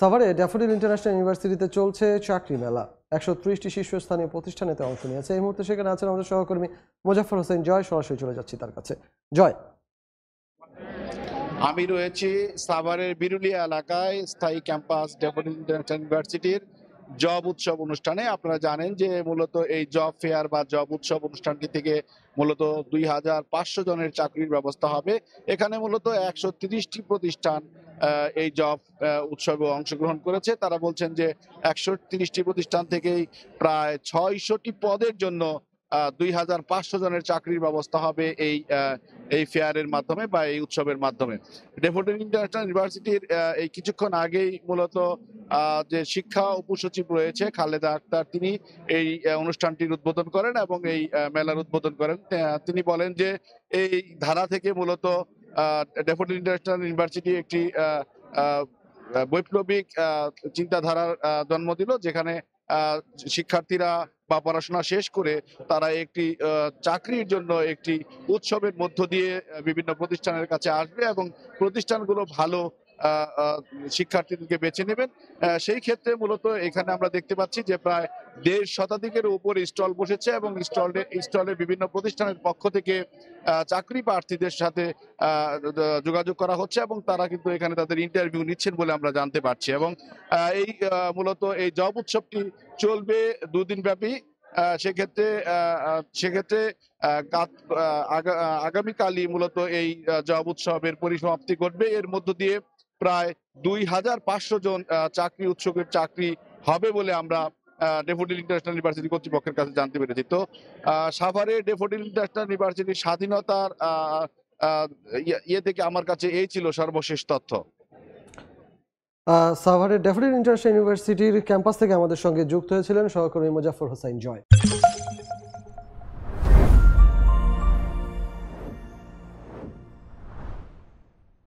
সাভারে daffodil international ইউনিভার্সিটিতে চলছে চাকরি মেলা। ১৩০টি শীর্ষস্থানীয় প্রতিষ্ঠানেতে অংশ নিয়েছে। এই মুহূর্তে সেখানে আছেন আমাদের সহকর্মী মোজাফফর হোসেন জয়। সরাসরি চলে যাচ্ছি তার কাছে। জয়, আমি রয়েছি সাভারের বিরুলিয়া এলাকায় স্থায়ী ক্যাম্পাস ড্যাফোডিল ইন্টারন্যাশনাল ইউনিভার্সিটির জব উৎসব অনুষ্ঠানে। আপনারা জানেন যে মূলত এই জব ফেয়ার বা জব উৎসব অনুষ্ঠানটি থেকে মূলত ২৫০০ জনের চাকরির ব্যবস্থা হবে। এখানে মূলত ১৩০টি প্রতিষ্ঠান এই জব উৎসবে অংশগ্রহণ করেছে। তারা বলছেন যে ১৩০টি প্রতিষ্ঠান থেকেই প্রায় ৬০০টি পদের জন্য ২৫০০ জনের চাকরির ব্যবস্থা হবে এই ফেয়ারের মাধ্যমে বা এই উৎসবের মাধ্যমে। ড্যাফোডিল ইন্টারন্যাশনাল ইউনিভার্সিটির এই কিছুক্ষণ আগেই মূলত যে শিক্ষা উপসচিব রয়েছে খালেদা আক্তার, তিনি এই অনুষ্ঠানটির উদ্বোধন করেন এবং এই মেলার উদ্বোধন করেন। তিনি বলেন যে এই ধারা থেকে মূলত ড্যাফোডিল ইন্টারন্যাশনাল ইউনিভার্সিটি একটি বৈপ্লবিক চিন্তাধারার জন্ম দিল, যেখানে শিক্ষার্থীরা বা পড়াশোনা শেষ করে তারা একটি চাকরির জন্য একটি উৎসবের মধ্য দিয়ে বিভিন্ন প্রতিষ্ঠানের কাছে আসবে এবং প্রতিষ্ঠানগুলো ভালো শিক্ষার্থীদেরকে বেছে নেবেন। সেই ক্ষেত্রে মূলত এখানে আমরা দেখতে পাচ্ছি যে প্রায় ১.৫ শতাধিকের উপর স্টল বসেছে এবং স্টলে বিভিন্ন প্রতিষ্ঠানের পক্ষ থেকে চাকরি প্রার্থীদের সাথে যোগাযোগ করা হচ্ছে এবং তারা কিন্তু এখানে তাদের ইন্টারভিউ নিচ্ছেন বলে আমরা জানতে পারছি। এবং এই মূলত এই জব উৎসবটি চলবে ২ দিন ব্যাপী। সেক্ষেত্রে আগামীকালই মূলত এই জব উৎসবের পরিসমাপ্তি ঘটবে। এর মধ্য দিয়ে প্রায় ২৫০০ জন চাকরি উৎসুকের চাকরি হবে বলে আমরা ড্যাফোডিল ইন্টারন্যাশনাল ইউনিভার্সিটি কর্তৃপক্ষের কাছে জানতে পেরেছি। তো সাভারে ড্যাফোডিল ইন্টারন্যাশনাল ইউনিভার্সিটির স্বাধীনতার ইয়ে থেকে আমার কাছে এই ছিল সর্বশেষ তথ্য। সাভারের ড্যাফোডিল ইন্টারন্যাশনাল ইউনিভার্সিটির ক্যাম্পাস থেকে আমাদের সঙ্গে যুক্ত হয়েছিলেন সহকর্মী মোজাফফর হোসেন জয়।